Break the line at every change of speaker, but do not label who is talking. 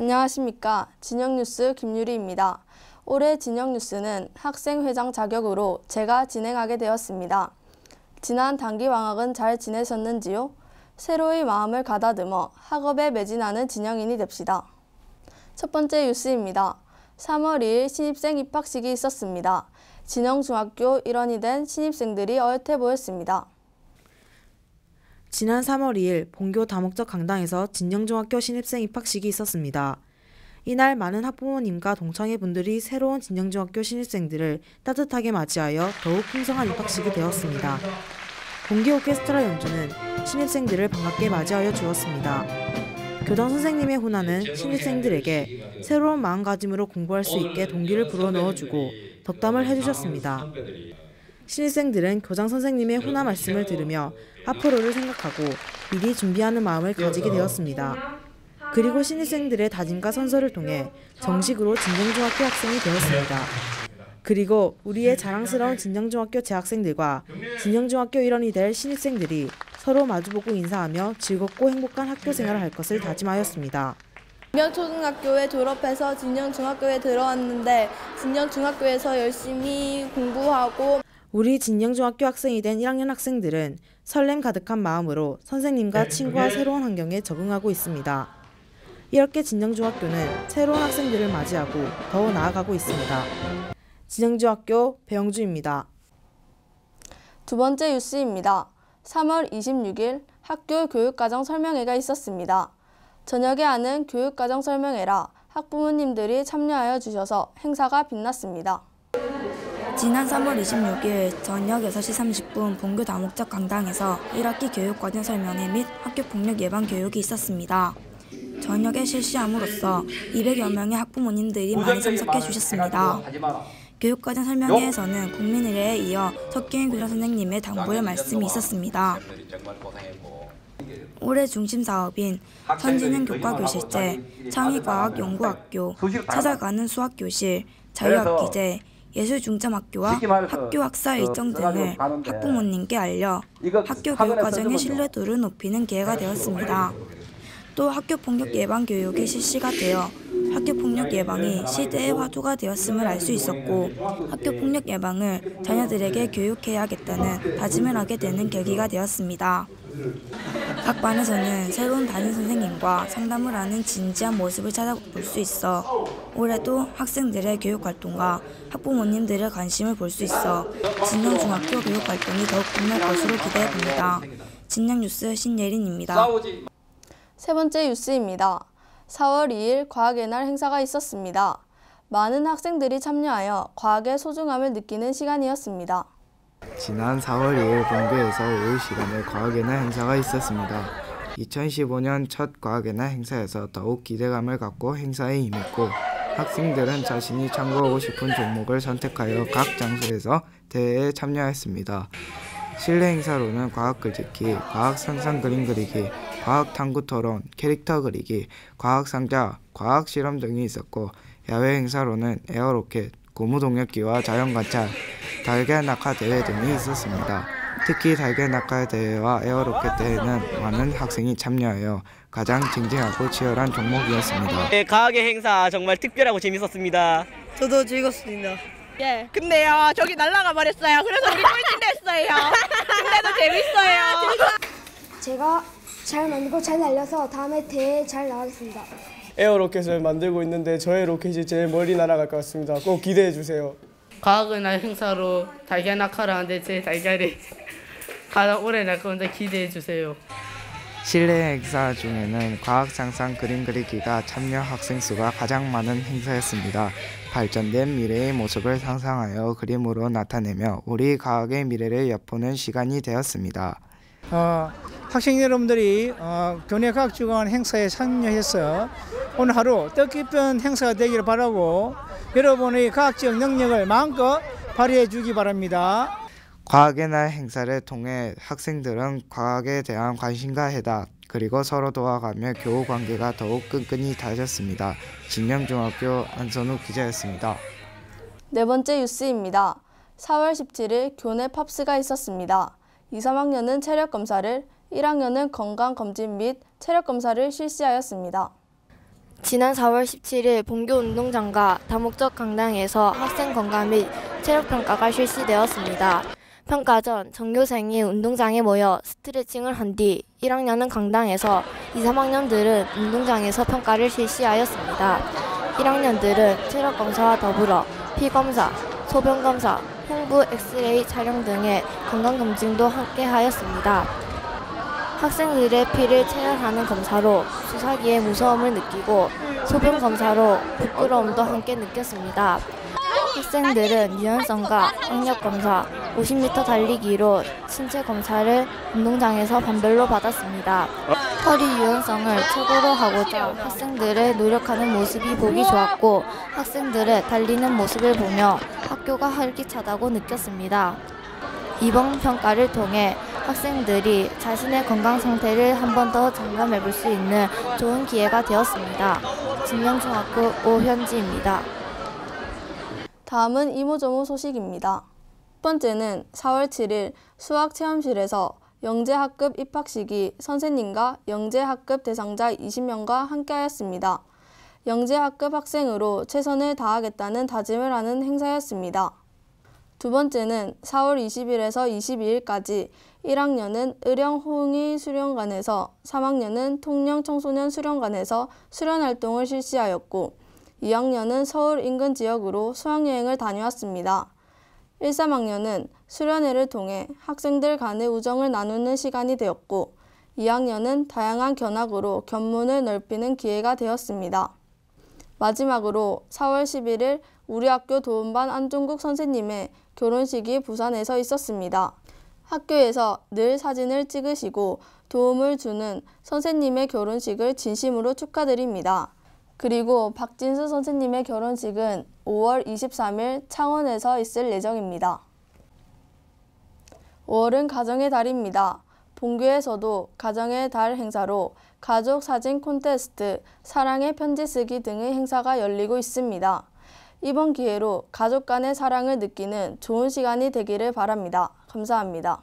안녕하십니까. 진영뉴스 김유리입니다. 올해 진영뉴스는 학생회장 자격으로 제가 진행하게 되었습니다. 지난 단기방학은 잘 지내셨는지요? 새로이 마음을 가다듬어 학업에 매진하는 진영인이 됩시다. 첫 번째 뉴스입니다. 3월 2일 신입생 입학식이 있었습니다. 진영중학교 일원이 된 신입생들이 어엿해 보였습니다.
지난 3월 2일 본교 다목적 강당에서 진영중학교 신입생 입학식이 있었습니다. 이날 많은 학부모님과 동창회 분들이 새로운 진영중학교 신입생들을 따뜻하게 맞이하여 더욱 풍성한 입학식이 되었습니다. 공기 오케스트라 연주는 신입생들을 반갑게 맞이하여 주었습니다. 교장 선생님의 호나는 신입생들에게 새로운 마음가짐으로 공부할 수 있게 동기를 불어넣어주고 덕담을 해주셨습니다. 신입생들은 교장 선생님의 호나 말씀을 들으며 앞으로를 생각하고 미리 준비하는 마음을 가지게 되었습니다. 그리고 신입생들의 다짐과 선서를 통해 정식으로 진영중학교 학생이 되었습니다. 그리고 우리의 자랑스러운 진영중학교 재학생들과 진영중학교 일원이 될 신입생들이 서로 마주보고 인사하며 즐겁고 행복한 학교 생활을 할 것을 다짐하였습니다.
진영초등학교에 졸업해서 진영중학교에 들어왔는데 진영중학교에서 열심히 공부하고
우리 진영중학교 학생이 된 1학년 학생들은 설렘 가득한 마음으로 선생님과 친구와 새로운 환경에 적응하고 있습니다. 이렇게 진영중학교는 새로운 학생들을 맞이하고 더 나아가고 있습니다. 진영중학교 배영주입니다.
두 번째 뉴스입니다. 3월 26일 학교 교육과정 설명회가 있었습니다. 저녁에 하는 교육과정 설명회라 학부모님들이 참여하여 주셔서 행사가 빛났습니다.
지난 3월 26일 저녁 6시 30분 본교 다목적 강당에서 1학기 교육과정 설명회 및 학교폭력 예방 교육이 있었습니다. 저녁에 실시함으로써 200여 명의 학부모님들이 많이 참석해 주셨습니다. 교육과정 설명회에서는 국민의례에 이어 석경인 교장 선생님의 당부의 말씀이 있었습니다. 올해 중심 사업인 선진형 교과교실제, 창의과학연구학교, 찾아가는 수학교실, 자유학기제, 예술중점학교와 학교 학사 일정 등을 학부모님께 알려 학교 교육과정의 신뢰도를 높이는 기회가 되었습니다. 또 학교폭력 예방 교육이 실시가 되어 학교폭력 예방이 시대의 화두가 되었음을 알 수 있었고 학교폭력 예방을 자녀들에게 교육해야겠다는 다짐을 하게 되는 계기가 되었습니다. 각 반에서는 새로운 담임 선생님과 상담을 하는 진지한 모습을 찾아볼 수 있어 올해도 학생들의 교육활동과 학부모님들의 관심을 볼 수 있어 진영중학교 교육활동이 더욱 빛날 것으로 기대해봅니다. 진영뉴스 신예린입니다.
세 번째 뉴스입니다. 4월 2일 과학의 날 행사가 있었습니다. 많은 학생들이 참여하여 과학의 소중함을 느끼는 시간이었습니다.
지난 4월 2일 본교에서 오후 시간에 과학의 날 행사가 있었습니다. 2015년 첫 과학의 날 행사에서 더욱 기대감을 갖고 행사에 임했고 학생들은 자신이 참고하고 싶은 종목을 선택하여 각 장소에서 대회에 참여했습니다. 실내 행사로는 과학 글짓기, 과학 선상 그림 그리기, 과학 탐구 토론, 캐릭터 그리기, 과학 상자, 과학 실험 등이 있었고 야외 행사로는 에어로켓, 고무 동력기와 자연 관찰, 달걀 낙하 대회 등이 있었습니다. 특히 달걀 낙하 대회와 에어로켓 대회는 많은 학생이 참여하여 가장 쟁쟁하고 치열한 종목이었습니다.
네, 과학의 행사 정말 특별하고 재밌었습니다.
저도 즐겁습니다.
예. 근데요, 저기 날아가 버렸어요. 그래서 우리 꼴찌 됐어요. 근데도 재밌어요.
제가 잘 만들고 잘 날려서 다음에 대회에 잘 나가겠습니다.
에어로켓을 만들고 있는데 저의 로켓이 제일 멀리 날아갈 것 같습니다. 꼭 기대해 주세요.
과학의 날 행사로 달걀 낙하를 하는데 제 달걀이 가장 오래 날 건데 기대해 주세요.
실내 행사 중에는 과학 상상 그림 그리기가 참여 학생 수가 가장 많은 행사였습니다. 발전된 미래의 모습을 상상하여 그림으로 나타내며 우리 과학의 미래를 엿보는 시간이 되었습니다.
학생 여러분들이 교내과학주간 행사에 참여해서 오늘 하루 뜻깊은 행사가 되기를 바라고 여러분의 과학적 능력을 마음껏 발휘해 주기 바랍니다.
과학의 날 행사를 통해 학생들은 과학에 대한 관심과 해답 그리고 서로 도와가며 교우 관계가 더욱 끈끈이 다졌습니다. 진영중학교 안선우 기자였습니다.
네 번째 뉴스입니다. 4월 17일 교내 팝스가 있었습니다. 2, 3학년은 체력검사를, 1학년은 건강검진 및 체력검사를 실시하였습니다.
지난 4월 17일 본교 운동장과 다목적 강당에서 학생 건강 및 체력 평가가 실시되었습니다. 평가 전 전교생이 운동장에 모여 스트레칭을 한 뒤 1학년은 강당에서 2, 3학년들은 운동장에서 평가를 실시하였습니다. 1학년들은 체력 검사와 더불어 피 검사, 소변 검사, 흉부 엑스레이 촬영 등의 건강검진도 함께 하였습니다. 학생들의 피를 체열하는 검사로 수사기의 무서움을 느끼고 소변 검사로 부끄러움도 함께 느꼈습니다. 학생들은 유연성과 악력 검사, 50m 달리기로 신체 검사를 운동장에서 반별로 받았습니다. 허리 유연성을 최고로 하고자 학생들의 노력하는 모습이 보기 좋았고 학생들의 달리는 모습을 보며 학교가 활기차다고 느꼈습니다. 이번 평가를 통해 학생들이 자신의 건강 상태를 한 번 더 점검해 볼 수 있는 좋은 기회가 되었습니다. 진영중학교 오현지입니다.
다음은 이모저모 소식입니다. 첫 번째는 4월 7일 수학체험실에서 영재학급 입학식이 선생님과 영재학급 대상자 20명과 함께하였습니다. 영재학급 학생으로 최선을 다하겠다는 다짐을 하는 행사였습니다. 두 번째는 4월 20일에서 22일까지 1학년은 의령 홍의 수련관에서 3학년은 통영 청소년 수련관에서 수련활동을 실시하였고 2학년은 서울 인근 지역으로 수학여행을 다녀왔습니다. 1, 3학년은 수련회를 통해 학생들 간의 우정을 나누는 시간이 되었고 2학년은 다양한 견학으로 견문을 넓히는 기회가 되었습니다. 마지막으로 4월 11일 우리 학교 도움반 안종국 선생님의 결혼식이 부산에서 있었습니다. 학교에서 늘 사진을 찍으시고 도움을 주는 선생님의 결혼식을 진심으로 축하드립니다. 그리고 박진수 선생님의 결혼식은 5월 23일 창원에서 있을 예정입니다. 5월은 가정의 달입니다. 본교에서도 가정의 달 행사로 가족 사진 콘테스트, 사랑의 편지 쓰기 등의 행사가 열리고 있습니다. 이번 기회로 가족 간의 사랑을 느끼는 좋은 시간이 되기를 바랍니다. 감사합니다.